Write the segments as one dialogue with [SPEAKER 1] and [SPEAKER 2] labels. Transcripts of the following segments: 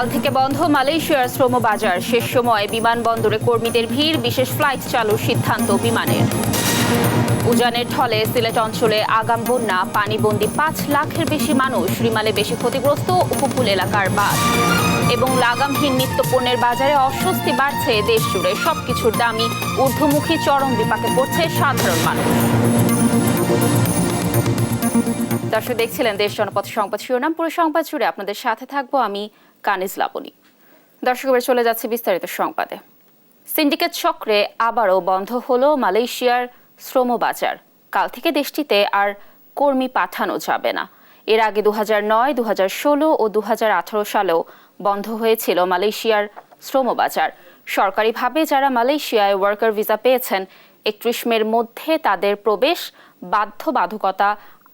[SPEAKER 1] কাল থেকে বন্ধ মালয়েশিয়ার শ্রম বাজার। শেষ সময়ে বিমানবন্দরে কর্মীদের ভিড়, বিশেষ ফ্লাইট চালুর সিদ্ধান্ত বিমানের। উজানের ঢলে সিলেট অঞ্চলে আগাম বন্যা, পানিবন্দী ৫ লাখের বেশি মানুষ। রিমালে বেশি ক্ষতিগ্রস্ত উপকূল এলাকার বাঁধ। এবং লাগামহীন নিত্যপণ্যের বাজারে অস্বস্তি বাড়ছে দেশ জুড়ে। সবকিছুর দামই ঊর্ধ্বমুখী, চরম বিপাকে পড়ছে সাধারণ মানুষ। দর্শক দেখছিলেন দেশ জনপথ সংবাদ শিরোনাম। পুরো সংবাদ জুড়ে আপনাদের সাথে থাকবো আমি কানিজ লাবণী। দর্শক এবার চলে যাচ্ছে বিস্তারিত সংবাদে। সিন্ডিকেট চক্রে আবারও বন্ধ হলো মালয়েশিয়ার শ্রম বাজার। কাল থেকে দেশটিতে আর কর্মী পাঠানো যাবে না। এর আগে ২০০৯, ২০১৬ ও ২০১৮ সালেও বন্ধ হয়েছিল মালয়েশিয়ার শ্রম বাজার। সরকারিভাবে যারা মালয়েশিয়ায় ওয়ার্কার ভিসা পেয়েছেন ৩১ মের মধ্যে তাদের প্রবেশ বাধ্যবাধকতা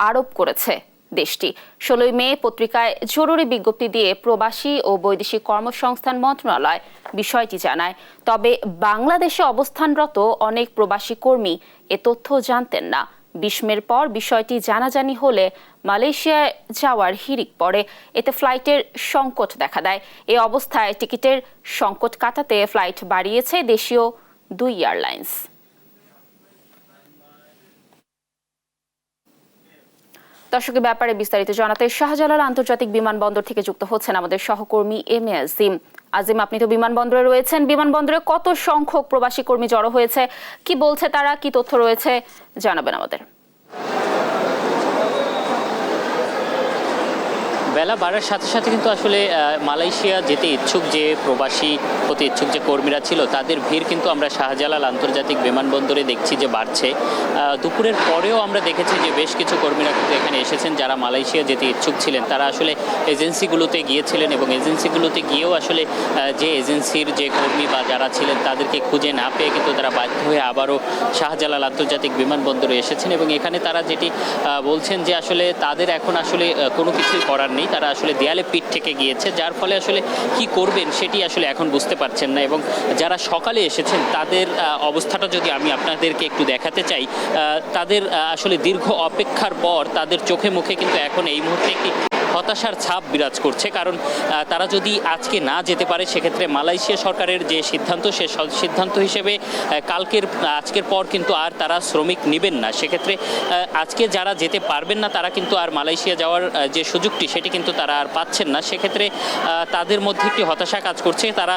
[SPEAKER 1] আরোপ করেছে দেশটি। ১৬ মে পত্রিকায় জরুরি বিজ্ঞপ্তি দিয়ে প্রবাসী ও বৈদেশিক কর্মসংস্থান মন্ত্রণালয় বিষয়টি জানায়। তবে বাংলাদেশে অবস্থানরত অনেক প্রবাসী কর্মী এ তথ্য জানতেন না। ২০ মের পর বিষয়টি জানাজানি হলে মালয়েশিয়ায় যাওয়ার হিড়িক পড়ে। এতে ফ্লাইটের সংকট দেখা দেয়। এ অবস্থায় টিকিটের সংকট কাটাতে ফ্লাইট বাড়িয়েছে দেশীয় ২ এয়ারলাইন্স। দর্শকের ব্যাপারে বিস্তারিত জানাতে শাহজালাল আন্তর্জাতিক বিমানবন্দর থেকে যুক্ত হচ্ছেন আমাদের সহকর্মী এম এ আজিম। আজিম, আপনি তো বিমানবন্দরে রয়েছেন। বিমানবন্দরে কত সংখ্যক প্রবাসী কর্মী জড়ো হয়েছে, কি বলছে তারা, কি তথ্য রয়েছে জানাবেন আমাদের।
[SPEAKER 2] বেলা বাড়ার সাথে সাথে কিন্তু আসলে মালয়েশিয়া যেতে ইচ্ছুক যে প্রবাসী হতে ইচ্ছুক যে কর্মীরা ছিল তাদের ভিড় কিন্তু আমরা শাহজালাল আন্তর্জাতিক বিমানবন্দরে দেখছি যে বাড়ছে। দুপুরের পরেও আমরা দেখেছি যে বেশ কিছু কর্মীরা কিন্তু এখানে এসেছেন যারা মালয়েশিয়া যেতে ইচ্ছুক ছিলেন। তারা আসলে এজেন্সিগুলোতে গিয়েছিলেন এবং এজেন্সিগুলোতে গিয়েও আসলে যে এজেন্সির যে কর্মী বা যারা ছিলেন তাদেরকে খুঁজে না পেয়ে কিন্তু তারা বাধ্য হয়ে আবারও শাহজালাল আন্তর্জাতিক বিমানবন্দরে এসেছেন। এবং এখানে তারা যেটি বলছেন যে আসলে তাদের এখন আসলে কোনো কিছুই করার নেই, তারা আসলে দেয়ালে পিঠ থেকে গিয়েছে, যার ফলে আসলে কি করবেন সেটি আসলে এখন বুঝতে পারছেন না। এবং যারা সকালে এসেছেন তাদের অবস্থাটা যদি আমি আপনাদেরকে একটু দেখাতে চাই, তাদের আসলে দীর্ঘ অপেক্ষার পর তাদের চোখে মুখে কিন্তু এখন এই মুহূর্তে একটি হতাশার ছাপ বিরাজ করছে। কারণ তারা যদি আজকে না যেতে পারে সেক্ষেত্রে মালয়েশিয়া সরকারের যে সিদ্ধান্ত, সে সিদ্ধান্ত হিসেবে আজকের পর কিন্তু আর তারা শ্রমিক নেবেন না। সেক্ষেত্রে আজকে যারা যেতে পারবেন না তারা কিন্তু আর মালয়েশিয়া যাওয়ার যে সুযোগটি সেটি কিন্তু তারা আর পাচ্ছেন না। সেক্ষেত্রে তাদের মধ্যে একটি হতাশা কাজ করছে। তারা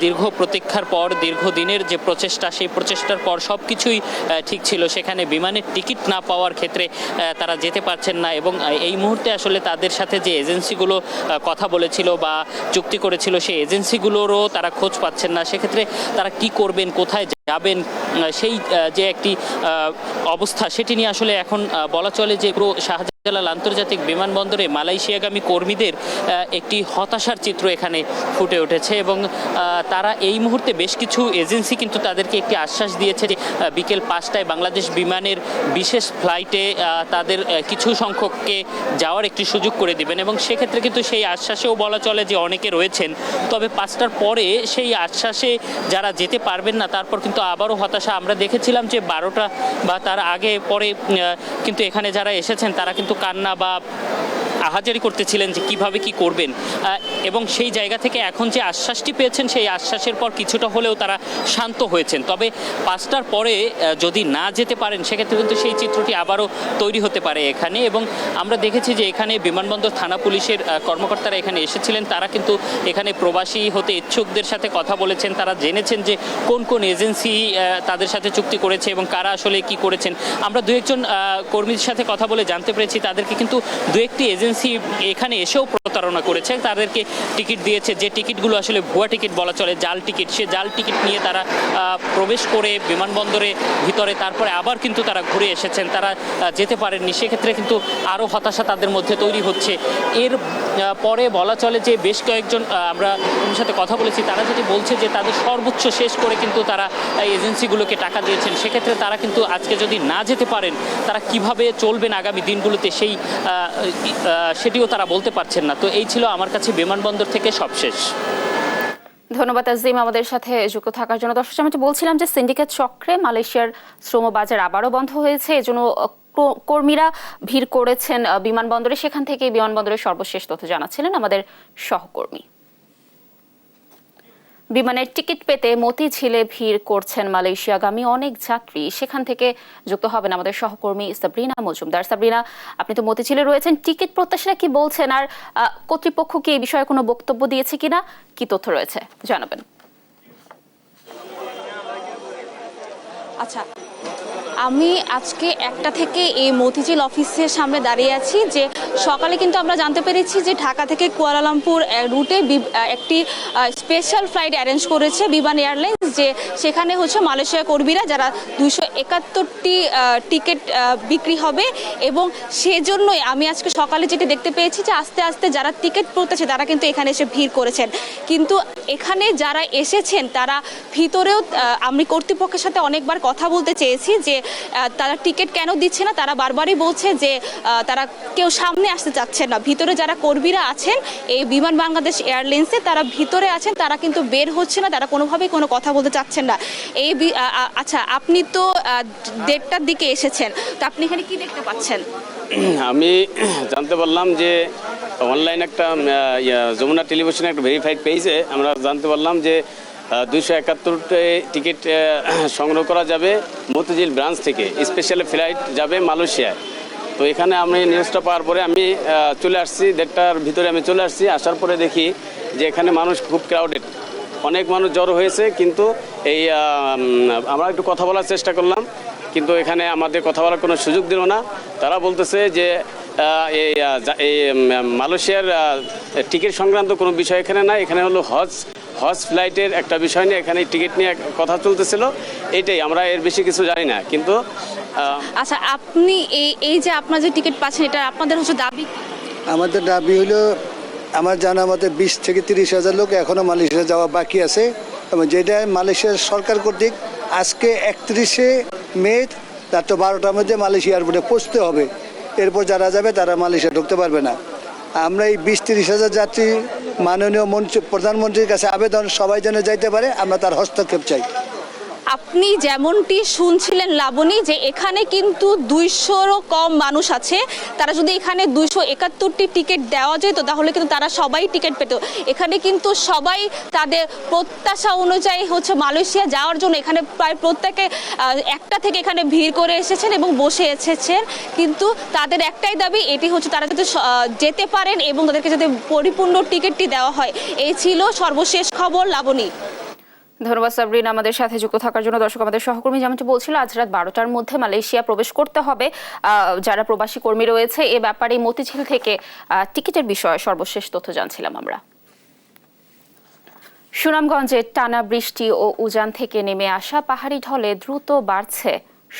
[SPEAKER 2] দীর্ঘ প্রতীক্ষার পর, দীর্ঘদিনের যে প্রচেষ্টা, সেই প্রচেষ্টার পর সব কিছুই ঠিক ছিল, সেখানে বিমানের টিকিট না পাওয়ার ক্ষেত্রে তারা যেতে পারছেন না। এবং এই মুহূর্তে আসলে তাদের সাথে যে এজেন্সিগুলো কথা বলেছিল বা চুক্তি করেছিল সেই এজেন্সিগুলোরও তারা খোঁজ পাচ্ছেন না। সেক্ষেত্রে তারা কি করবেন, কোথায় যাবেন, সেই যে একটি অবস্থা সেটি নিয়ে আসলে এখন বলা চলে যে পুরো শাহজালাল আন্তর্জাতিক বিমানবন্দরে মালয়েশিয়াগামী কর্মীদের একটি হতাশার চিত্র এখানে ফুটে উঠেছে। এবং তারা এই মুহূর্তে বেশ কিছু এজেন্সি কিন্তু তাদেরকে একটি আশ্বাস দিয়েছে যে বিকেল ৫টায় বাংলাদেশ বিমানের বিশেষ ফ্লাইটে তাদের কিছু সংখ্যককে যাওয়ার একটি সুযোগ করে দিবেন। এবং সেক্ষেত্রে কিন্তু সেই আশ্বাসেও বলা চলে যে অনেকে রয়েছেন। তবে ৫টার পরে সেই আশ্বাসে যারা যেতে পারবেন না তারপর কিন্তু আবারও হতাশা। আমরা দেখেছিলাম যে ১২টা বা তার আগে পরে কিন্তু এখানে যারা এসেছেন তারা কিন্তু কান্না বা আহাজারি করতেছিলেন যে কিভাবে কি করবেন। এবং সেই জায়গা থেকে এখন যে আশ্বাসটি পেয়েছেন সেই আশ্বাসের পর কিছুটা হলেও তারা শান্ত হয়েছেন। তবে ৫টার পরে যদি না যেতে পারেন সেক্ষেত্রে কিন্তু সেই চিত্রটি আবারও তৈরি হতে পারে এখানে। এবং আমরা দেখেছি যে এখানে বিমানবন্দর থানা পুলিশের কর্মকর্তারা এখানে এসেছিলেন। তারা কিন্তু এখানে প্রবাসী হতে ইচ্ছুকদের সাথে কথা বলেছেন। তারা জেনেছেন যে কোন কোন এজেন্সি তাদের সাথে চুক্তি করেছে এবং কারা আসলে কি করেছেন। আমরা দু একজন কর্মীর সাথে কথা বলে জানতে পেরেছি তাদেরকে কিন্তু দু একটি এজেন্সি এখানে এসেও প্রতারণা করেছে। তাদেরকে টিকিট দিয়েছে, যে টিকিটগুলো আসলে ভুয়া টিকিট বলা চলে, জাল টিকিট। সে জাল টিকিট নিয়ে তারা প্রবেশ করে বিমানবন্দরে ভিতরে তারপরে আবার কিন্তু তারা ঘুরে এসেছেন, তারা যেতে পারেননি। সেক্ষেত্রে কিন্তু আরও হতাশা তাদের মধ্যে তৈরি হচ্ছে। এর পরে বলা চলে যে বেশ কয়েকজন আমরা ওনার সাথে কথা বলেছি, তারা যেটি বলছে যে তাদের সর্বোচ্চ শেষ করে কিন্তু তারা এজেন্সিগুলোকে টাকা দিয়েছেন। সেক্ষেত্রে তারা কিন্তু আজকে যদি না যেতে পারেন তারা কিভাবে চলবেন আগামী দিনগুলোতে সেটিও তারা বলতে পারছেন না। তো এই ছিল আমার কাছে বিমানবন্দর থেকে সবশেষ।
[SPEAKER 1] ধন্যবাদ আজিম আমাদের সাথে যুক্ত থাকার জন্য। দর্শক, আমি বলছিলাম যে সিন্ডিকেট চক্রে মালয়েশিয়ার শ্রম বাজার আবারও বন্ধ হয়েছে, এজন্য কর্মীরা ভিড় করেছেন বিমানবন্দরে। সেখান থেকে বিমানবন্দরের সর্বশেষ তথ্য জানাচ্ছিলেন আমাদের সহকর্মী। বিমানের টিকিট পেতে মতিঝিলে ভিড় করছেন মালয়েশিয়াগামী অনেক যাত্রী। সেখান থেকে যুক্ত হবেন আমাদের সহকর্মী সাবরিনা মজুমদার। সাবরিনা, আপনি তো মতিঝিলে রয়েছেন, টিকিট প্রত্যাশীরা কি বলছেন, আর কর্তৃপক্ষ কি এই বিষয়ে কোনো বক্তব্য দিয়েছে কিনা, কি তথ্য রয়েছে জানাবেন?
[SPEAKER 3] আচ্ছা, আমি আজকে 1টা থেকে এই মতিঝিল অফিসের সামনে দাঁড়িয়ে আছি। যে সকালে কিন্তু আমরা জানতে পেরেছি যে ঢাকা থেকে কুয়ালালামপুর রুটে একটি স্পেশাল ফ্লাইট অ্যারেঞ্জ করেছে বিমান এয়ারলাইন্স, যে সেখানে হচ্ছে মালয়েশিয়া কর্মীরা যারা 271টি টিকিট বিক্রি হবে। এবং সেজন্যই আমি আজকে সকালে যেটি দেখতে পেয়েছি যে আস্তে আস্তে যারা টিকিট পড়তেছে তারা কিন্তু এখানে এসে ভিড় করেছেন। কিন্তু এখানে যারা এসেছেন তারা ভিতরেও, আমি কর্তৃপক্ষের সাথে অনেকবার কথা বলতে চেয়েছি যে তারা টিকিট কেন দিচ্ছে না। তারা বারবারই বলছে যে তারা কেউ সামনে আসতে চাচ্ছে না। ভিতরে যারা কর্মীরা আছেন এই বিমান বাংলাদেশ এয়ারলাইন্সে, তারা ভিতরে আছেন, তারা কিন্তু বের হচ্ছে না, তারা কোনোভাবেই কোনো কথা বলতে চাচ্ছেন না। আচ্ছা, আপনি তো 1:30টার দিকে এসেছেন, তো আপনি এখানে কি দেখতে পাচ্ছেন?
[SPEAKER 4] আমি জানতে পারলাম যে অনলাইন একটা যমুনা টেলিভিশনে একটা ভেরিফাইড পেজে আমরা জানতে পারলাম যে 271টি টিকিট সংগ্রহ করা যাবে মতিঝিল ব্রাঞ্চ থেকে। স্পেশাল ফ্লাইট যাবে মালয়েশিয়ায়। তো এখানে আমি নিউজটা পাওয়ার পরে আমি চলে আসছি, 1:30টার ভিতরে আমি চলে আসছি। আসার পরে দেখি যে এখানে মানুষ খুব ক্রাউডেড, অনেক মানুষ জড়ো হয়েছে। কিন্তু এই আমরা একটু কথা বলার চেষ্টা করলাম, কিন্তু এখানে আমাদের কথা বলার কোনো সুযোগ দিল না। তারা বলতেছে যে এই মালয়েশিয়ার টিকিট সংক্রান্ত কোনো বিষয় এখানে নাই, এখানে হলো হজ ফ্লাইটের একটা বিষয় নিয়ে এখানে টিকিট নিয়ে কথা চলতেছিল। এইটাই, আমরা এর বেশি কিছু জানি না। কিন্তু
[SPEAKER 3] আচ্ছা, আপনি এই যে আপনার যে টিকিট পাচ্ছেন, এটা আপনাদের হচ্ছে দাবি?
[SPEAKER 5] আমাদের দাবি হলো, আমার জানা মতে 20 থেকে 30 হাজার লোক এখনও মালয়েশিয়া যাওয়া বাকি আছে, এবং যেটা মালয়েশিয়ার সরকার কর্তৃক আজকে 31শে মে রাত 12টার মধ্যে মালয়েশিয়া এয়ারপোর্টে পৌঁছতে হবে। এরপর যারা যাবে তারা মালয়েশিয়া ঢুকতে পারবে না। আমরা এই 20-30 হাজার যাত্রী মাননীয় প্রধানমন্ত্রীর কাছে আবেদন, সবাই যেন যাইতে পারে, আমরা তার হস্তক্ষেপ চাই।
[SPEAKER 3] আপনি যেমনটি শুনছিলেন লাবণী, যে এখানে কিন্তু 200রও কম মানুষ আছে। তারা যদি এখানে 271টি টিকিট দেওয়া যেত তাহলে কিন্তু তারা সবাই টিকিট পেত। এখানে কিন্তু সবাই তাদের প্রত্যাশা অনুযায়ী হচ্ছে মালয়েশিয়া যাওয়ার জন্য এখানে প্রায় প্রত্যেকে 1টা থেকে এখানে ভিড় করে এসেছেন এবং বসে এসেছেন। কিন্তু তাদের একটাই দাবি, এটি হচ্ছে তারা যাতে যেতে পারেন এবং তাদেরকে যাতে পরিপূর্ণ টিকিটটি দেওয়া হয়। এই ছিল সর্বশেষ খবর। লাবণী,
[SPEAKER 1] ধন্যবাদ সাবরিনা আমাদের সাথে যুক্ত থাকার জন্য। দর্শক, আমাদের সহকর্মী যেমনটি বলছিল, আজ রাত 12টার মধ্যে মালয়েশিয়া প্রবেশ করতে হবে যারা প্রবাসী কর্মী রয়েছে। এ ব্যাপারে মতিঝিল থেকে টিকিটের বিষয়ে সর্বশেষ তথ্য জানছিলাম আমরা। সুনামগঞ্জে টানা বৃষ্টি ও উজান থেকে নেমে আসা পাহাড়ি ঢলে দ্রুত বাড়ছে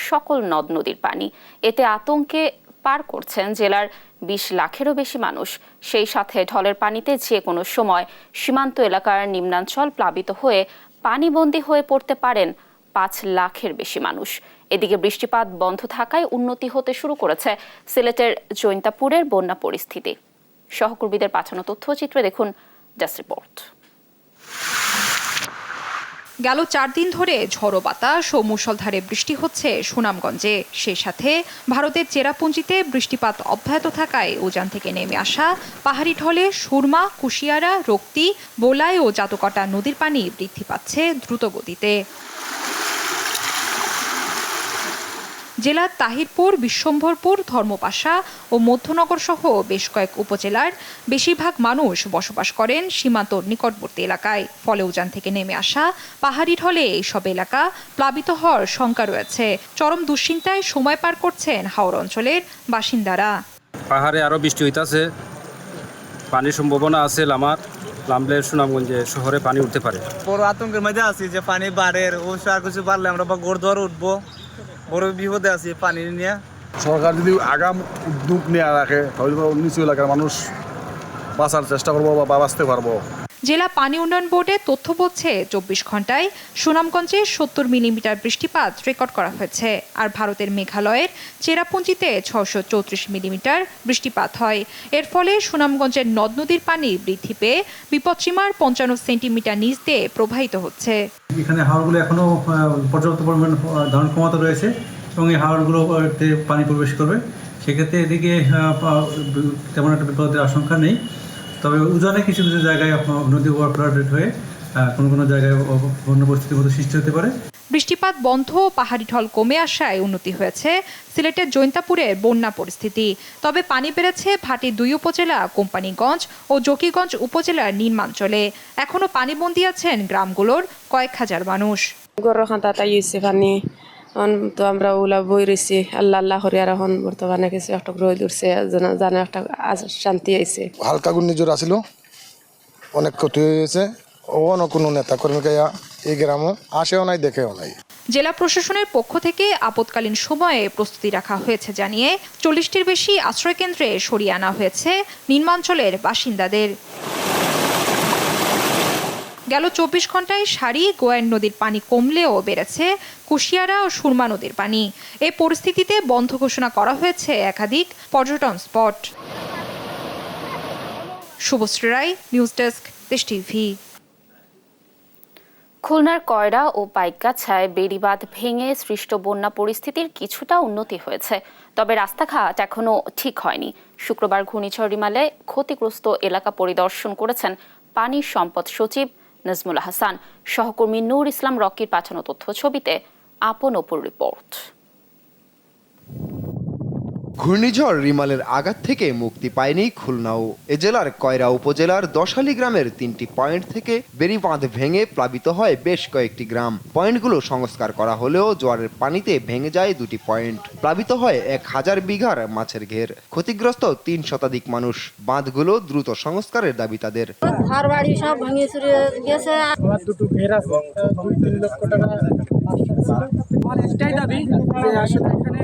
[SPEAKER 1] সকল নদ নদীর পানি। এতে আতঙ্কে পার করছেন জেলার 20 লাখেরও বেশি মানুষ। সেই সাথে ঢলের পানিতে যে কোনো সময় সীমান্ত এলাকার নিম্নাঞ্চল প্লাবিত হয়ে পানিবন্দী হয়ে পড়তে পারেন 5 লাখের বেশি মানুষ। এদিকে বৃষ্টিপাত বন্ধ থাকায় উন্নতি হতে শুরু করেছে সিলেটের জৈন্তাপুরের বন্যা পরিস্থিতি। সহকর্মীদের পাঠানো তথ্যচিত্রে দেখুন ডেস্ক রিপোর্ট।
[SPEAKER 6] গেল 4 দিন ধরে ঝড়ো বাতাস ও মুষলধারে বৃষ্টি হচ্ছে সুনামগঞ্জে। সেই সাথে ভারতের চেরাপুঞ্জিতে বৃষ্টিপাত অব্যাহত থাকায় উজান থেকে নেমে আসা পাহাড়ি ঢলে সুরমা, কুশিয়ারা, রক্তি, বোলাই ও জাতুকটা নদীর পানি বৃদ্ধি পাচ্ছে দ্রুত গতিতে। জেলার তাহিরপুর, বিশ্বম্ভরপুর, ধর্মপাশা ও মধ্যনগর সহ বেশ কয়েক উপজেলার বেশিরভাগ মানুষ বসবাস করেন সীমান্ত নিকটবর্তী এলাকায়। ফলে উজান থেকে নেমে আসা পাহাড়ি ঢলে এইসব এলাকা প্লাবিত হওয়ার শঙ্কা রয়েছে। চরম দুশ্চিন্তায় সময় পার করছেন হাওর অঞ্চলের বাসিন্দারা।
[SPEAKER 7] পাহাড়ে আরও বৃষ্টি হইতাছে, পানির সম্ভাবনা আছে। লামলে সুনামগঞ্জে শহরে পানি উঠতে পারে।
[SPEAKER 8] বড় আতঙ্কের মধ্যে আছি যে পানি বাড়ের অবশ্য আর কিছু বাড়লে আমরা বা গোড় উঠবো, বড় বিপদে আছি পানি নিয়ে।
[SPEAKER 9] সরকার যদি আগাম উদ্যোগ নিয়ে রাখে তাহলে নিচু এলাকার মানুষ বাঁচার চেষ্টা করবো বা বাঁচতে পারবো।
[SPEAKER 6] জেলা পানি উন্নয়ন বোর্ডের তথ্য বলছে 24 ঘন্টায় সুনামগঞ্জে 70 মিলিমিটার বৃষ্টিপাত রেকর্ড করা হয়েছে। আর ভারতের মেঘালয়ের চেরাপুঞ্জিতে 634 মিলিমিটার বৃষ্টিপাত হয়। এর ফলে সুনামগঞ্জের নদ নদীর পানি বৃদ্ধি পেয়ে বিপদসীমার 55 সেন্টিমিটার নিচ দিয়ে প্রবাহিত হচ্ছে।
[SPEAKER 10] এখানে হাওরগুলো এখনো পর্যাপ্ত পরিমাণ ধারণ ক্ষমতা রয়েছে এবং এই হাওরগুলোতে পানি প্রবেশ করবে। সেক্ষেত্রে এদিকে তেমন একটা বিপদের আশঙ্কা নেই। তবে উজানে কিছু কিছু জায়গায় নদী ওভারফ্লাডেড হয়ে কোনো কোনো জায়গায় বন্যা পরিস্থিতির মতো সৃষ্টি হতে পারে।
[SPEAKER 6] বৃষ্টিপাত বন্ধ ও পাহাড়ি ঢল কমে আসায় উন্নতি হয়েছে সিলেটের জৈন্তাপুরের বন্যা পরিস্থিতি। তবে পানি বেড়েছে ভাটি 2 উপজেলা কোম্পানিগঞ্জ ও জকিগঞ্জ উপজেলার নিম্নাঞ্চলে। এখনো পানিবন্দী আছেন গ্রামগুলোর কয়েক হাজার মানুষ।
[SPEAKER 11] পানি তো আমরা ওলা বই রয়েছি আল্লাহ আল্লাহ হরিয়ার এখন বর্তমানে কিছু একটা রোদ উঠছে জানে একটা শান্তি আইছে।
[SPEAKER 9] হালকা ঘূর্ণিঝড় আসিল, অনেক ক্ষতি হয়েছে। অন্য কোনো নেতা কর্মীকে এই গ্রামও আসেও নাই, দেখেও নাই।
[SPEAKER 6] জেলা প্রশাসনের পক্ষ থেকে আপৎকালীন সময়ে প্রস্তুতি রাখা হয়েছে জানিয়ে 40টির বেশি আশ্রয়কেন্দ্রে সরিয়ে আনা হয়েছে নিম্নাঞ্চলের বাসিন্দাদের। গেল 24 ঘন্টায় সারি গোয়াইন নদীর পানি কমলেও বেড়েছে কুশিয়ারা ও সুরমা নদীর পানি। এ পরিস্থিতিতে বন্ধ ঘোষণা করা হয়েছে একাধিক পর্যটন স্পট। শুভশ্রী রায়, নিউজ ডেস্ক, দেশ টিভি।
[SPEAKER 1] খুলনার কয়রা ও পাইকগাছায় বেড়িবাঁধ ভেঙে সৃষ্ট বন্যা পরিস্থিতির কিছুটা উন্নতি হয়েছে, তবে রাস্তাঘাট এখনো ঠিক হয়নি। শুক্রবার ঘূর্ণিঝড় রিমালে ক্ষতিগ্রস্ত এলাকা পরিদর্শন করেছেন পানি সম্পদ সচিব নাজমুল হাসান। সহকর্মী নূর ইসলাম রকির পাঠানো তথ্য ছবিতে আপন অপুর রিপোর্ট।
[SPEAKER 12] ঘূর্ণিঝড় রিমালের আঘাত থেকে মুক্তি পায়নি খুলনাও। এ জেলার কয়রা উপজেলার দশালী গ্রামের 3টি পয়েন্ট থেকে বেড়িবাঁধ ভেঙে প্লাবিত হয় বেশ কয়েকটি গ্রাম। পয়েন্টগুলো সংস্কার করা হলেও জোয়ারের পানিতে ভেঙে যায় 2টি পয়েন্ট। প্লাবিত হয় 1000 বিঘার মাছের ঘের। ক্ষতিগ্রস্ত 3 শতাধিক মানুষ। বাঁধগুলো দ্রুত সংস্কারের দাবি তাদের।
[SPEAKER 11] ঘর বাড়ি সব ভেঙে চুরে গেছে।
[SPEAKER 8] আমার দুটো ঘের আছে, 2-3 লক্ষ টাকা। আমার একটাই দাবি যে আসলে এখানে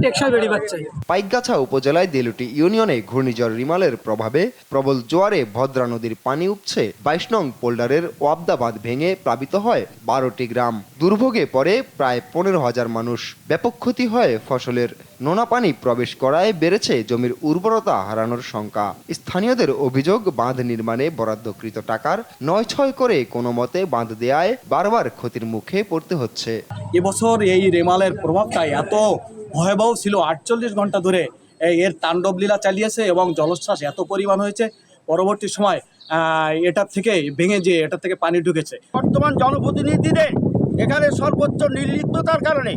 [SPEAKER 8] টেকসই বেড়িবাঁধ চাই।
[SPEAKER 12] পাইকগাছা উপজেলায় দেলুটি ইউনিয়নে ঘূর্ণিঝড় রিমালের প্রভাবে প্রবল জোয়ারে ভদ্রা নদীর পানি উপছে 22 নং পোল্ডারের ওয়াবদা বাঁধ ভেঙে প্লাবিত হয় 12টি গ্রাম। দুর্ভোগে পড়ে প্রায় 15,000 মানুষ। ব্যাপক ক্ষতি হয় ফসলের। নোনা পানি প্রবেশ করায় বেড়েছে জমির উর্বরতা হারানোর শঙ্কা। স্থানীয়দের অভিযোগ, বাঁধ নির্মাণে বরাদ্দকৃত টাকার 9-6 করে কোনো মতে বাঁধ দেয়ায় বারবার ক্ষতির মুখে পড়তে হচ্ছে।
[SPEAKER 8] এবছর এই রেমালের প্রভাবটা এত ভয়াবহ ছিল, 48 ঘন্টা ধরে এর তাণ্ডব লীলা চালিয়েছে এবং জলোচ্ছ্বাস এত পরিমাণ হয়েছে। পরবর্তী সময় এটা থেকে পানি ঢুকেছে। বর্তমান জনপ্রতিনিধিদের এখানে সর্বোচ্চ নির্লিপ্ততার কারণে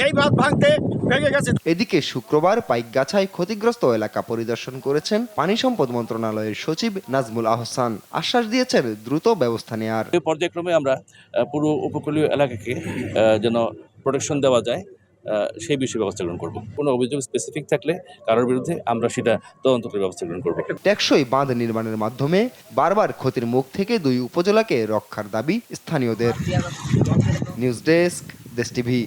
[SPEAKER 8] এই বাঁধ ভাঙতে ভেঙে গেছে।
[SPEAKER 12] এদিকে শুক্রবার পাইকগাছায় ক্ষতিগ্রস্ত এলাকা পরিদর্শন করেছেন পানি সম্পদ মন্ত্রণালয়ের সচিব নাজমুল আহসান। আশ্বাস দিয়েছেন দ্রুত ব্যবস্থা নেওয়ার।
[SPEAKER 13] পর্যায়ক্রমে আমরা পুরো উপকূলীয় এলাকাকে যেন প্রোটেকশন দেওয়া যায় সেই বিষয়ে ব্যবস্থা গ্রহণ করব। কোনো অভিযোগ স্পেসিফিক থাকলে কারোর বিরুদ্ধে আমরা সেটা তদন্ত করে ব্যবস্থা গ্রহণ করব।
[SPEAKER 12] টেকসই বাঁধ নির্মাণের মাধ্যমে বারবার ক্ষতির মুখ থেকে 2 উপজেলাকে রক্ষার দাবি স্থানীয়দের। নিউজ ডেস্ক, দেশ টিভি।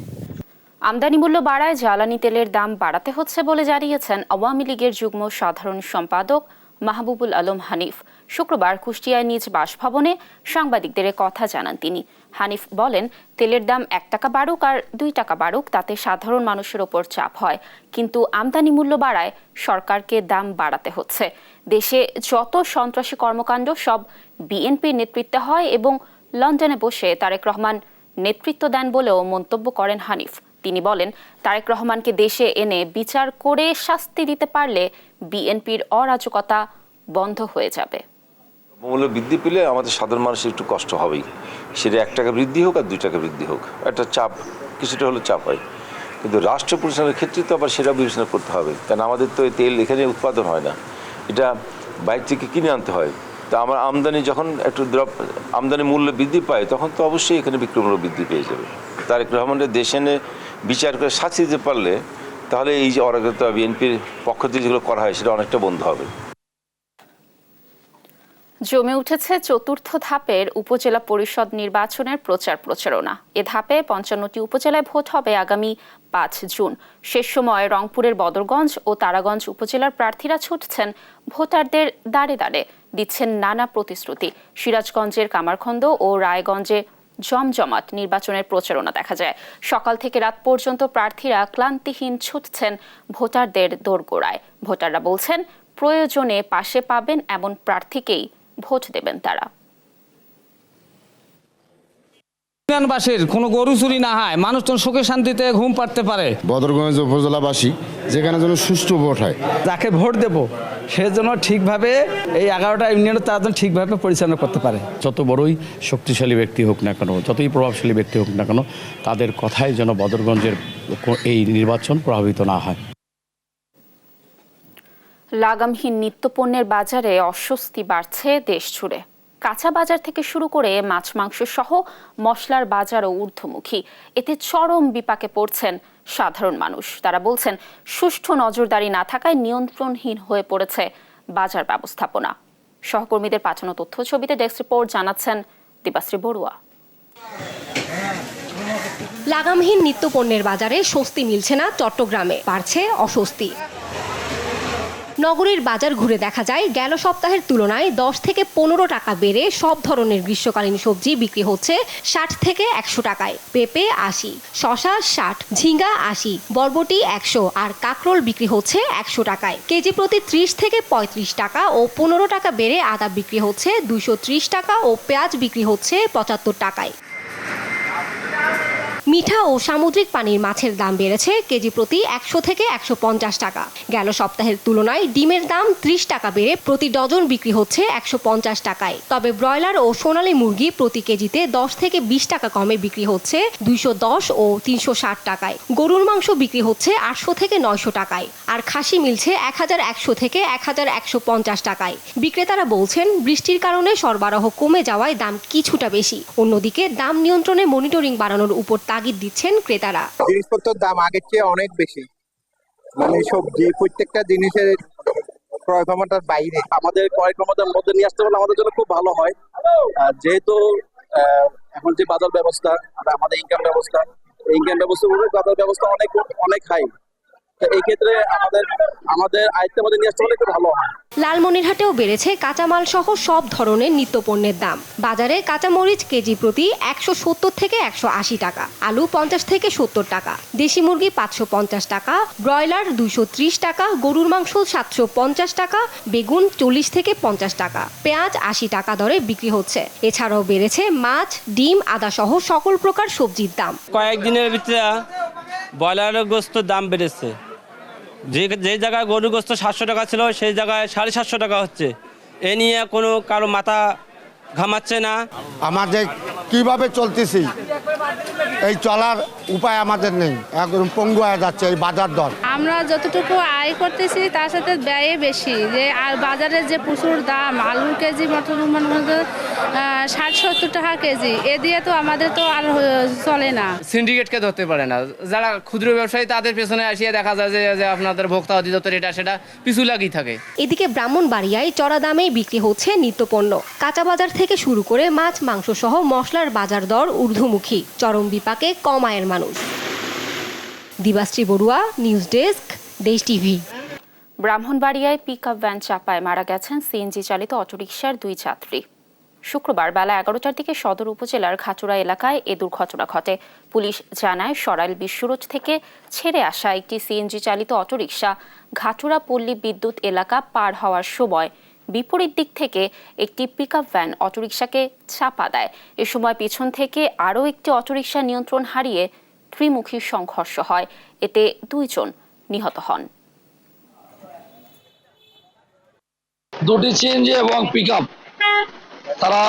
[SPEAKER 1] আমদানি মূল্য বাড়ায় জ্বালানি তেলের দাম বাড়াতে হচ্ছে বলে জানিয়েছেন আওয়ামী লীগের যুগ্ম সাধারণ সম্পাদক মাহবুবুল আলম হানিফ। শুক্রবার কুষ্টিয়ায় নিজ বাসভবনে সাংবাদিকদের কথা জানান তিনি। হানিফ বলেন, তেলের দাম 1 টাকা বাড়ুক আর 2 টাকা বাড়ুক, তাতে সাধারণ মানুষের ওপর চাপ হয়, কিন্তু আমদানি মূল্য বাড়ায় সরকারকে দাম বাড়াতে হচ্ছে। দেশে যত সন্ত্রাসী কর্মকাণ্ড সব বিএনপির নেতৃত্বে হয় এবং লন্ডনে বসে তারেক রহমান নেতৃত্ব দেন বলেও মন্তব্য করেন হানিফ। তিনি বলেন, তারেক রহমানকে দেশে এনে বিচার করে শাস্তি দিতে পারলে বিএনপির অরাজকতা বন্ধ হয়ে যাবে।
[SPEAKER 14] মূল্য বৃদ্ধি পেলে আমাদের সাধারণ মানুষের একটু কষ্ট হবেই, সেটা 1 টাকা বৃদ্ধি হোক আর 2 টাকা বৃদ্ধি হোক, একটা চাপ কিছুটা হলে চাপ হয়। কিন্তু রাষ্ট্র পরিচালনার ক্ষেত্রে তো আবার সেটা বিবেচনা করতে হবে, কারণ আমাদের তো এই তেল এখানে উৎপাদন হয় না, এটা বাইরে থেকে কিনে আনতে হয়। তা আমার আমদানি যখন একটু আমদানি মূল্য বৃদ্ধি পায় তখন তো অবশ্যই এখানে বিক্রয় মূল্য বৃদ্ধি পেয়ে যাবে। তারেক রহমানের দেশে এনে বিচার করে শাস্তি দিতে পারলে তাহলে এই যে অরাজকতা বিএনপির পক্ষ থেকে যেগুলো করা হয় সেটা অনেকটা বন্ধ হবে।
[SPEAKER 1] জমে উঠেছে 4র্থ ধাপের উপজেলা পরিষদ নির্বাচনের প্রচারণা। এ ধাপে 55টি উপজেলায় ভোট হবে আগামী 5 জুন। শেষ সময় রংপুরের বদরগঞ্জ ও তারাগঞ্জ উপজেলার প্রার্থীরা ছুটছেন ভোটারদের দাঁড়ে দাঁড়ে, দিচ্ছেন নানা প্রতিশ্রুতি। সিরাজগঞ্জের কামারখন্দ ও রায়গঞ্জে জমজমাট নির্বাচনের প্রচারণা দেখা যায়। সকাল থেকে রাত পর্যন্ত প্রার্থীরা ক্লান্তিহীন ছুটছেন ভোটারদের দোরগোড়ায়। ভোটাররা বলছেন, প্রয়োজনে পাশে পাবেন এমন প্রার্থীকেই ভোট দেবেন তারা।
[SPEAKER 15] ইউনিয়নবাসীর কোনো গরু চুরি না হয়, মানুষ তো সুখে শান্তিতে ঘুম পাড়তে পারে।
[SPEAKER 9] বদরগঞ্জ উপজেলাবাসী যেখানে যেন সুষ্ঠু ভোট হয়,
[SPEAKER 15] যাকে ভোট দেব সে যেন ঠিকভাবে এই 11টা ইউনিয়নে তারা যেন ঠিকভাবে পরিচালনা করতে পারে।
[SPEAKER 16] যত বড়ই শক্তিশালী ব্যক্তি হোক না কেন, যতই প্রভাবশালী ব্যক্তি হোক না কেন, তাদের কথাই যেন বদরগঞ্জের এই নির্বাচন প্রভাবিত না হয়।
[SPEAKER 1] লাগামহীন নিত্যপণ্যের বাজারে অস্বস্তি বাড়ছে দেশ জুড়ে। কাঁচা বাজার থেকে শুরু করে মাছ মাংস সহ মশলার বাজারও ঊর্ধ্বমুখী। এতে চরম বিপাকে পড়ছেন সাধারণ মানুষ। তারা বলছেন, সুষ্ঠু নজরদারি না থাকায় নিয়ন্ত্রণহীন হয়ে পড়েছে বাজার ব্যবস্থাপনা। সহকর্মীদের পাঠানো তথ্য ছবিতে ডেস্ক রিপোর্ট জানাচ্ছেন দিবাশ্রী বড়ুয়া।
[SPEAKER 17] লাগামহীন নিত্যপণ্যের বাজারে স্বস্তি মিলছে না চট্টগ্রামে, বাড়ছে অস্বস্তি। নগরীর বাজার ঘুরে দেখা যায়, গেল সপ্তাহের তুলনায় 10 থেকে 15 টাকা বেড়ে সব ধরনের গ্রীষ্মকালীন সবজি বিক্রি হচ্ছে 60 থেকে 100 টাকায়। পেঁপে 80, শসা 60, ঝিঙ্গা 80, বরবটি 100 আর কাঁকরোল বিক্রি হচ্ছে 100 টাকায়। কেজি প্রতি 30 থেকে 35 টাকা ও 15 টাকা বেড়ে আদা বিক্রি হচ্ছে 230 টাকা ও পেঁয়াজ বিক্রি হচ্ছে 75 টাকায়। মিঠা ও সামুদ্রিক পানির মাছের দাম বেড়েছে কেজি প্রতি 100 থেকে 150 টাকা। গেল সপ্তাহের তুলনায় ডিমের দাম 30 টাকা বেড়ে প্রতি ডজন বিক্রি হচ্ছে 150 টাকায়। তবে ব্রয়লার ও সোনালী মুরগি প্রতি কেজিতে 10 থেকে 20 টাকা কমে বিক্রি হচ্ছে 210 ও 360 টাকায়। গরুর মাংস বিক্রি হচ্ছে 800 থেকে 900 টাকায় আর খাসি মিলছে 1100 থেকে 1150 টাকায়। বিক্রেতারা বলছেন, বৃষ্টির কারণে সরবরাহ কমে যাওয়ায় দাম কিছুটা বেশি। অন্যদিকে দাম নিয়ন্ত্রণে মনিটরিং বাড়ানোর উপর তাগিদ দিচ্ছেন ক্রেতারা।
[SPEAKER 18] জিনিসপত্রের দাম আগের চেয়ে অনেক বেশি, মানে সবজি প্রত্যেকটা জিনিসের ক্রয় ক্ষমতার বাইরে।
[SPEAKER 19] আমাদের ক্রয় ক্ষমতার মধ্যে নিয়ে আসতে পারলে আমাদের জন্য খুব ভালো হয়। যেহেতু এখন যে বাজার ব্যবস্থা, আমাদের ইনকাম ব্যবস্থা বাজার ব্যবস্থা অনেক অনেক হাই। এই ক্ষেত্রে আমাদের আয়ত্তের মধ্যে নিয়ে আসতে পারলে খুব ভালো হয়।
[SPEAKER 17] লালমনিরহাটেও বেড়েছে কাঁচামাল সহ সব ধরনের নিত্যপণ্যের দাম। বাজারে কাঁচামরিচ কেজি প্রতি 170 থেকে 180 টাকা, আলু 50 থেকে 70 টাকা, দেশি মুরগি 550 টাকা, ব্রয়লার 230 টাকা, গরুর মাংস 750 টাকা, বেগুন 40 থেকে 50 টাকা, পেঁয়াজ 80 টাকা দরে বিক্রি হচ্ছে। এছাড়াও বেড়েছে মাছ, ডিম, আদা সহ সকল প্রকার সবজির দাম।
[SPEAKER 20] কয়েকদিনের ভিতরে ব্রয়লারের গোস্তের দাম বেড়েছে। যে জায়গায় গরুর গোস্ত 700 টাকা ছিল সেই জায়গায় 750 টাকা হচ্ছে। এ নিয়ে কোনো কারো মাথা ঘামাচ্ছে না।
[SPEAKER 9] আমাদের কিভাবে চলতেছি, এই চলার উপায় আমাদের নেই, একদম পঙ্গু হয়ে যাচ্ছে এই বাজার দর।
[SPEAKER 21] আমরা যতটুকু আয় করতেছি তার সাথে ব্যয় বেশি। যে আর বাজারে যে প্রচুর দাম, আলুর কেজি মটর 60-70 টাকা কেজি, এ দিয়ে তো আমাদের তো আর চলে না।
[SPEAKER 22] সিন্ডিকেটকে ধরতে পারে না, যারা ক্ষুদ্র ব্যবসায়ী তাদের পেছনে আসিয়ে দেখা যায় যে আপনাদের ভোক্তা অধিদপ্তর সেটা পিছু লাগিয়ে থাকে।
[SPEAKER 17] এদিকে ব্রাহ্মণবাড়িয়ায় চড়া দামেই বিক্রি হচ্ছে নিত্যপণ্য। কাঁচা বাজার থেকে শুরু করে মাছ, মাংস সহ মশলার বাজার দর ঊর্ধ্বমুখী। চরম বিপাকে কম আয়ের মানুষ। দিবাশ্রী বড়ুয়া, নিউজ ডেস্ক, দেশ টিভি।
[SPEAKER 1] ব্রাহ্মণবাড়িয়ায় পিকআপ ভ্যান চাপায় মারা গেছেন সিএনজি চালিত অটোরিকশার 2 যাত্রী। শুক্রবার বেলা 11টার দিকে সদর উপজেলার ঘাটুরা এলাকায় এ দুর্ঘটনা ঘটে। পুলিশ জানায়, সরাইল বিশ্বরোড থেকে ছেড়ে আসা একটি সিএনজি চালিত অটোরিকশা ঘাটুরা পল্লী বিদ্যুৎ এলাকা পার হওয়ার সময় বিপরীত দিক থেকে একটি পিকআপ ভ্যান অটোরিকশাকে চাপা দেয়। এ সময় পিছন থেকে আরও একটি অটোরিকশা নিয়ন্ত্রণ হারিয়ে ত্রিমুখী সংঘর্ষ হয়। এতে 2 জন নিহত হন।
[SPEAKER 23] দুটি সিএনজি এবং পিকআপ তারা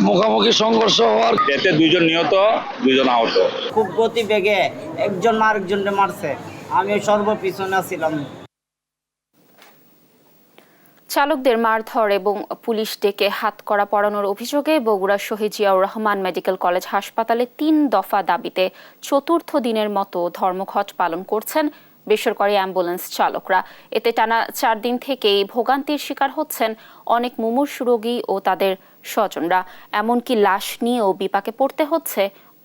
[SPEAKER 23] মুখোমুখি সংঘর্ষ হওয়ার
[SPEAKER 24] এতে 2 জন নিহত, 2 জন আহত।
[SPEAKER 25] খুব গতি বেগে একজন আরেকজনকে মারছে, আমি সর্বপিছনে ছিলাম।
[SPEAKER 1] চালকদের মারধর এবং পুলিশ ডেকে হাতকড়া পরানোর অভিযোগে বগুড়া শহীদ জিয়াউর রহমান মেডিকেল কলেজ হাসপাতালে 3 দফা দাবিতে চতুর্থ দিনের মতো ধর্মঘট পালন করছেন বেসরকারি অ্যাম্বুলেন্স চালকরা। এতে টানা 4 দিন থেকেই ভোগান্তির শিকার হচ্ছেন অনেক মুমূর্ষু রোগী ও তাদের স্বজনরা। এমনকি লাশ নিয়েও বিপাকে পড়তে হচ্ছে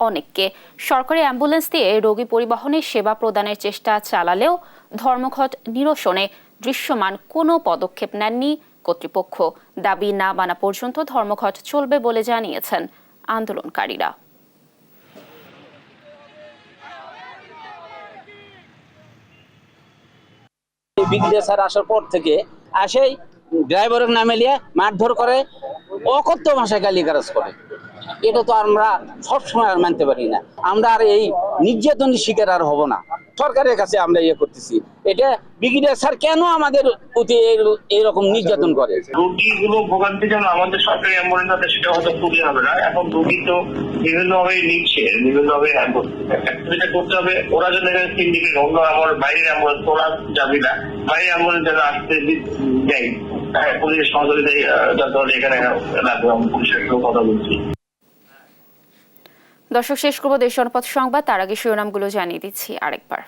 [SPEAKER 1] অনেককে। সরকারি অ্যাম্বুলেন্স দিয়ে রোগী পরিবহনে সেবা প্রদানের চেষ্টা চালালেও ধর্মঘট নিরসনে দৃশ্যমান কোনো পদক্ষেপ নেননি কর্তৃপক্ষ। দাবি না মানা পর্যন্ত ধর্মঘট চলবে বলে জানিয়েছেন আন্দোলনকারীরা।
[SPEAKER 25] বিদ্যাসার আসার পর থেকে আসেই ড্রাইভারের নামে নিয়ে মারধর করে, অকথ্য ভাষায় গালিগালাজ করে। এটা তো আমরা সবসময় আর মানতে পারি না। আমরা আর এই নির্যাতনের শিকার আর হব না। সরকারের কাছে আমরা ইয়ে করতেছি, এটা ব্রিগেডিয়ার স্যার কেন আমাদের প্রতি এরকম নির্যাতন করে?
[SPEAKER 2] রোগীগুলো ভোগান্তি যেন আমাদের সরকারি অ্যাম্বুলেন্স আছে সেটা হয়তো খুবই হবে না। এখন রোগী তো বিভিন্নভাবে নিচ্ছে, বিভিন্নভাবে যেটা করতে হবে, ওরা যেন এখানে সিন্ডিকেট অন্য আমার বাইরের অ্যাম্বুলেন্স ওরা যাবে না, বাইরের অ্যাম্বুলেন্স যেন আসতে দেয়, পুলিশের সহযোগিতায় যাতে এখানে লাগবে। আমি পুলিশের কথা বলছি।
[SPEAKER 1] দর্শক, শেষ করব দেশ জনপদ সংবাদ, তার আগে শিরোনামগুলো জানিয়ে দিচ্ছি আরেকবার।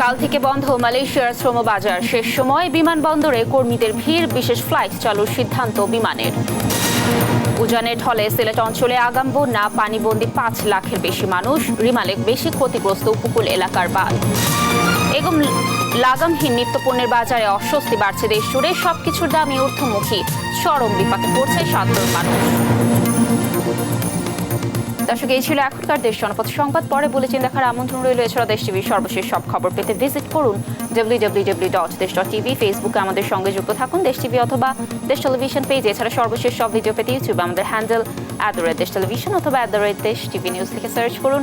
[SPEAKER 1] কাল থেকে বন্ধ মালয়েশিয়ার শ্রম বাজার, শেষ সময় বিমানবন্দরে কর্মীদের ভিড়, বিশেষ ফ্লাইট চালুর সিদ্ধান্ত বিমানের। উজানের ঢলে সিলেট অঞ্চলে আগাম বন্যা, পানিবন্দী 5 লাখের বেশি মানুষ, রিমালে বেশি ক্ষতিগ্রস্ত উপকূল এলাকার বাঁধ। এরকম লাগামহীন নিত্যপণ্যের বাজারে অস্বস্তি বাড়ছে দেশ জুড়ে, সবকিছুর দামই ঊর্ধ্বমুখী, চরম বিপাকে পড়ছে সাধারণ মানুষ। দর্শক, এই ছিল এখনকার দেশ জনপদ সংবাদ। পরে বুলেটিন দেখার আমন্ত্রণ রইল। এছাড়া দেশ টিভির সর্বশেষ সব খবর পেতে ভিজিট করুন www.desh.tv। ফেসবুকে আমাদের সঙ্গে যুক্ত থাকুন দেশ টিভি অথবা দেশ টেলিভিশন পেজে। এছাড়া সর্বশেষ সব ভিডিও পেতে ইউটিউবে আমাদের হ্যান্ডেল @দেশ টেলিভিশন অথবা @দেশ টিভি নিউজ থেকে সার্চ করুন।